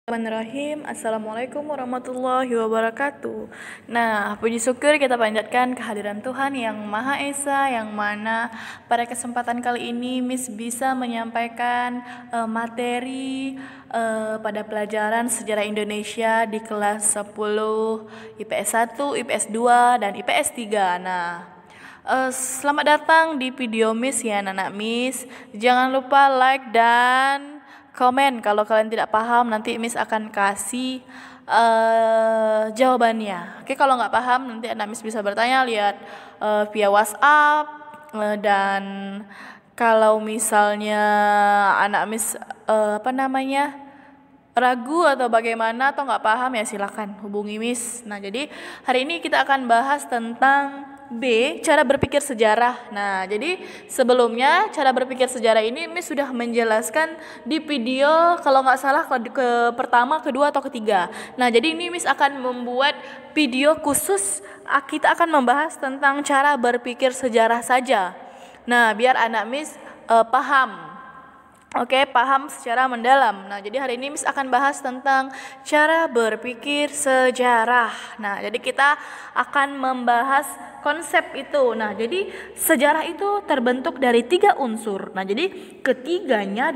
Bismillahirrahmanirrahim. Assalamualaikum warahmatullahi wabarakatuh. Nah, puji syukur kita panjatkan kehadiran Tuhan yang Maha Esa, yang mana pada kesempatan kali ini Miss bisa menyampaikan materi pada pelajaran Sejarah Indonesia di kelas 10 IPS 1, IPS 2, dan IPS 3. Nah, selamat datang di video Miss ya anak-anak Miss. Jangan lupa like dan komen kalau kalian tidak paham, nanti Miss akan kasih jawabannya. Oke, kalau nggak paham nanti anak Miss bisa bertanya lihat via WhatsApp, dan kalau misalnya anak Miss ragu atau bagaimana atau nggak paham ya silakan hubungi Miss. Nah, jadi hari ini kita akan bahas tentang B, cara berpikir sejarah. Nah, jadi sebelumnya cara berpikir sejarah ini Miss sudah menjelaskan di video kalau nggak salah ke pertama, kedua, atau ketiga. Nah, jadi ini Miss akan membuat video khusus, kita akan membahas tentang cara berpikir sejarah saja. Nah, biar anak Miss paham. Oke, paham secara mendalam. Nah, jadi hari ini Miss akan bahas tentang cara berpikir sejarah. Nah, jadi kita akan membahas konsep itu. Nah, jadi sejarah itu terbentuk dari 3 unsur. Nah, jadi ketiganya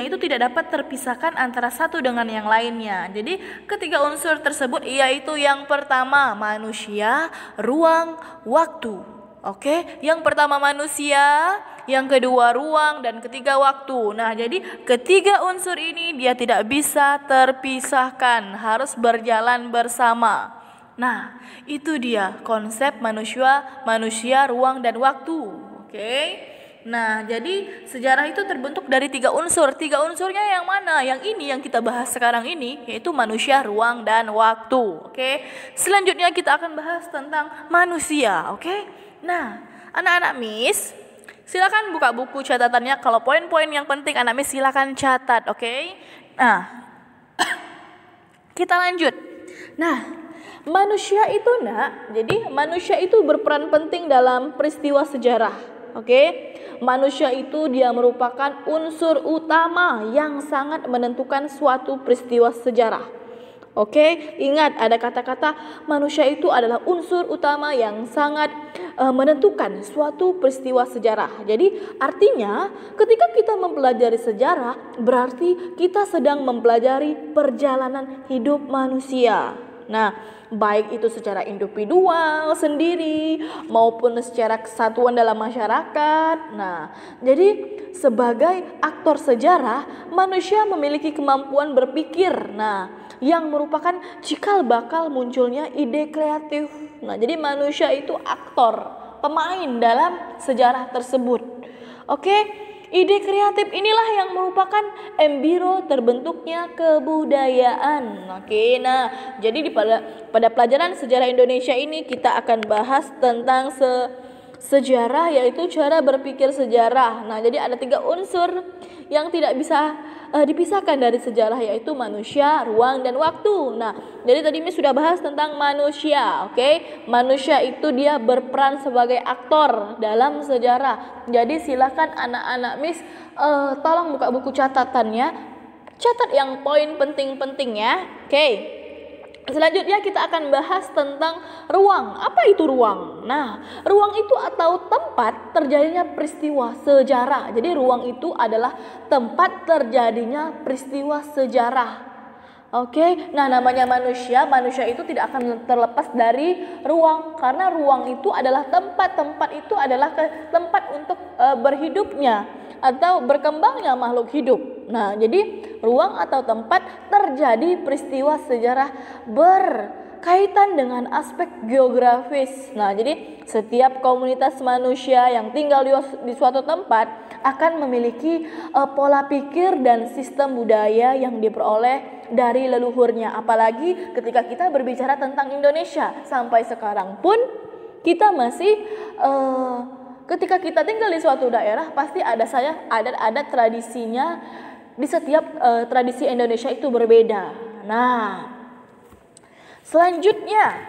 itu tidak dapat terpisahkan antara satu dengan yang lainnya. Jadi ketiga unsur tersebut yaitu yang pertama manusia, ruang, waktu. Oke, yang pertama manusia, yang kedua ruang, dan ketiga waktu. Nah, jadi ketiga unsur ini dia tidak bisa terpisahkan, harus berjalan bersama. Nah, itu dia konsep manusia, ruang, dan waktu. Oke. Nah, jadi sejarah itu terbentuk dari 3 unsur. 3 unsurnya yang mana? Yang ini yang kita bahas sekarang ini, yaitu manusia, ruang, dan waktu. Oke. Selanjutnya kita akan bahas tentang manusia. Oke. Nah, anak-anak Miss, silakan buka buku catatannya. Kalau poin-poin yang penting anak Miss silakan catat, oke? Nah, kita lanjut. Nah, manusia itu jadi manusia itu berperan penting dalam peristiwa sejarah, oke? Manusia itu dia merupakan unsur utama yang sangat menentukan suatu peristiwa sejarah. Oke, ingat ada kata-kata manusia itu adalah unsur utama yang sangat menentukan suatu peristiwa sejarah. Jadi artinya ketika kita mempelajari sejarah berarti kita sedang mempelajari perjalanan hidup manusia. Nah, baik itu secara individual sendiri maupun secara kesatuan dalam masyarakat. Nah, jadi sebagai aktor sejarah manusia memiliki kemampuan berpikir. Nah, yang merupakan cikal bakal munculnya ide kreatif. Nah, jadi manusia itu aktor, pemain dalam sejarah tersebut. Oke, ide kreatif inilah yang merupakan embiro terbentuknya kebudayaan. Oke, nah, jadi pada pelajaran sejarah Indonesia ini kita akan bahas tentang sejarah, yaitu cara berpikir sejarah. Nah, jadi ada 3 unsur yang tidak bisa dipisahkan dari sejarah, yaitu manusia, ruang, dan waktu. Nah, jadi tadi Miss sudah bahas tentang manusia, oke? Manusia itu dia berperan sebagai aktor dalam sejarah. Jadi silakan anak-anak Miss tolong buka buku catatannya, catat yang poin penting-penting ya, oke? Selanjutnya kita akan bahas tentang ruang. Apa itu ruang? Nah, ruang itu atau tempat terjadinya peristiwa sejarah. Jadi ruang itu adalah tempat terjadinya peristiwa sejarah. Oke, nah namanya manusia itu tidak akan terlepas dari ruang, karena ruang itu adalah tempat itu adalah tempat untuk berhidupnya atau berkembangnya makhluk hidup. Nah, jadi ruang atau tempat terjadi peristiwa sejarah berkaitan dengan aspek geografis. Nah, jadi setiap komunitas manusia yang tinggal di suatu tempat akan memiliki pola pikir dan sistem budaya yang diperoleh dari leluhurnya. Apalagi ketika kita berbicara tentang Indonesia, sampai sekarang pun kita masih ketika kita tinggal di suatu daerah pasti ada tradisinya. Di setiap tradisi Indonesia itu berbeda. Nah, selanjutnya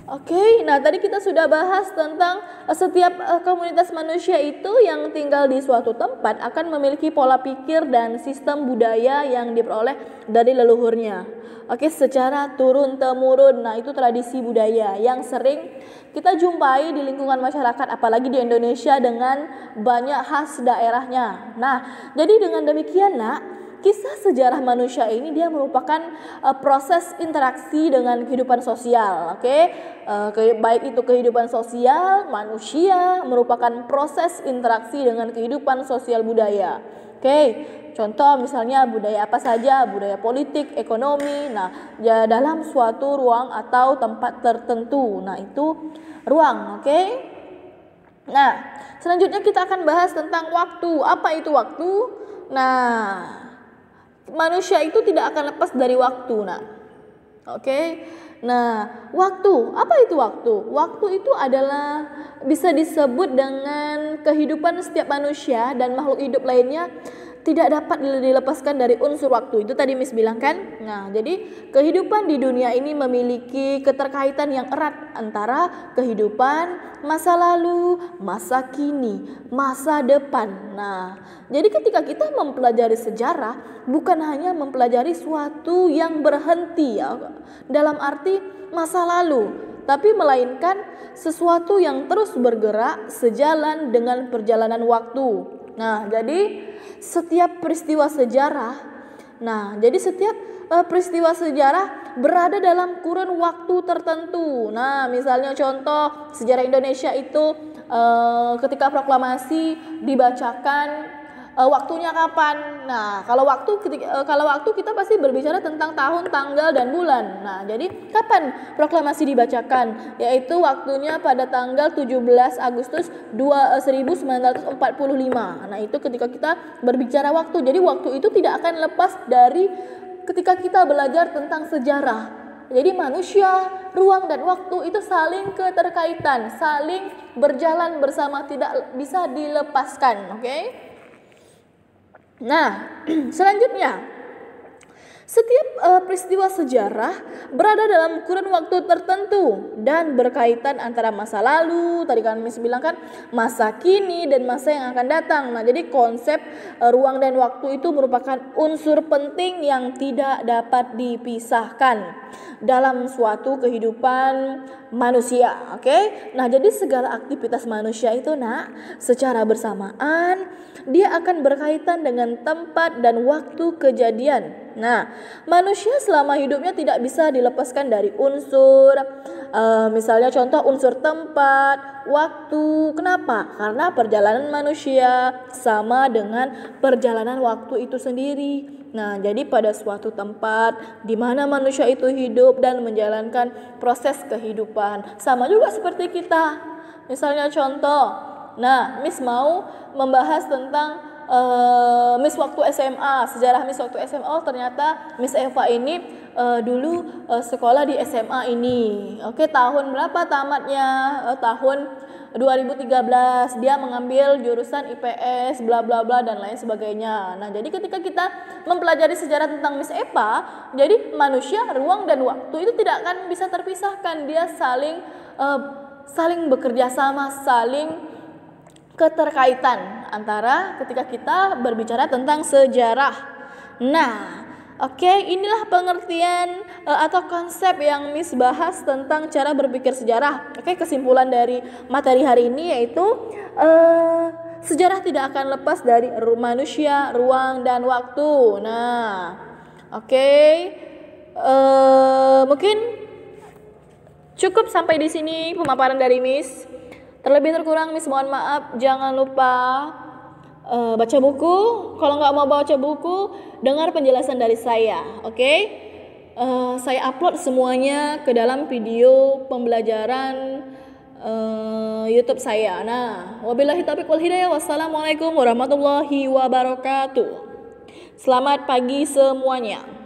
Oke, nah tadi kita sudah bahas tentang setiap komunitas manusia itu yang tinggal di suatu tempat akan memiliki pola pikir dan sistem budaya yang diperoleh dari leluhurnya. Oke, secara turun-temurun. Nah, itu tradisi budaya yang sering kita jumpai di lingkungan masyarakat, apalagi di Indonesia dengan banyak khas daerahnya. Nah, jadi dengan demikian, kisah sejarah manusia ini dia merupakan proses interaksi dengan kehidupan sosial. Baik itu kehidupan sosial manusia merupakan proses interaksi dengan kehidupan sosial budaya. Contoh misalnya budaya apa saja, budaya politik, ekonomi. Nah, ya dalam suatu ruang atau tempat tertentu. Nah, itu ruang, Nah, selanjutnya kita akan bahas tentang waktu. Apa itu waktu? Nah, manusia itu tidak akan lepas dari waktu, Nah, waktu, apa itu waktu? Waktu itu adalah bisa disebut dengan kehidupan setiap manusia dan makhluk hidup lainnya tidak dapat dilepaskan dari unsur waktu. Itu tadi Miss bilang kan? Nah, jadi kehidupan di dunia ini memiliki keterkaitan yang erat antara kehidupan masa lalu, masa kini, masa depan. Nah, jadi ketika kita mempelajari sejarah, bukan hanya mempelajari suatu yang berhenti dalam arti masa lalu, tapi melainkan sesuatu yang terus bergerak sejalan dengan perjalanan waktu. Nah, jadi setiap peristiwa sejarah, peristiwa sejarah berada dalam kurun waktu tertentu. Nah, misalnya contoh sejarah Indonesia itu ketika proklamasi dibacakan, waktunya kapan? Nah, kalau waktu kita pasti berbicara tentang tahun, tanggal, dan bulan. Nah, jadi kapan proklamasi dibacakan? Yaitu waktunya pada tanggal 17 Agustus 1945. Nah, itu ketika kita berbicara waktu. Jadi waktu itu tidak akan lepas dari ketika kita belajar tentang sejarah. Jadi manusia, ruang, dan waktu itu saling keterkaitan, saling berjalan bersama, tidak bisa dilepaskan, Nah, selanjutnya, setiap peristiwa sejarah berada dalam kurun waktu tertentu dan berkaitan antara masa lalu, tadi kan Miss bilang kan, masa kini dan masa yang akan datang. Nah, jadi konsep ruang dan waktu itu merupakan unsur penting yang tidak dapat dipisahkan dalam suatu kehidupan manusia. Nah, jadi segala aktivitas manusia itu secara bersamaan dia akan berkaitan dengan tempat dan waktu kejadian. Nah, manusia selama hidupnya tidak bisa dilepaskan dari unsur, misalnya contoh unsur tempat, waktu. Kenapa? Karena perjalanan manusia sama dengan perjalanan waktu itu sendiri. Nah, jadi pada suatu tempat di mana manusia itu hidup dan menjalankan proses kehidupan, sama juga seperti kita. Misalnya contoh, Miss mau membahas tentang Miss waktu SMA, sejarah Miss waktu SMA. Oh, ternyata Miss Eva ini dulu sekolah di SMA ini. Tahun berapa tamatnya? Tahun 2013. Dia mengambil jurusan IPS, bla bla bla dan lain sebagainya. Nah, jadi ketika kita mempelajari sejarah tentang Miss Eva, jadi manusia, ruang dan waktu itu tidak akan bisa terpisahkan. Dia saling bekerja sama, saling keterkaitan antara ketika kita berbicara tentang sejarah. Nah, inilah pengertian atau konsep yang Miss bahas tentang cara berpikir sejarah. Kesimpulan dari materi hari ini yaitu sejarah tidak akan lepas dari manusia, ruang, dan waktu. Nah, mungkin cukup sampai di sini pemaparan dari Miss. Terlebih terkurang Miss mohon maaf. Jangan lupa baca buku. Kalau nggak mau baca buku, dengar penjelasan dari saya. Saya upload semuanya ke dalam video pembelajaran YouTube saya. Nah, wabillahi taufiq wal hidayah. Wassalamualaikum warahmatullahi wabarakatuh. Selamat pagi semuanya.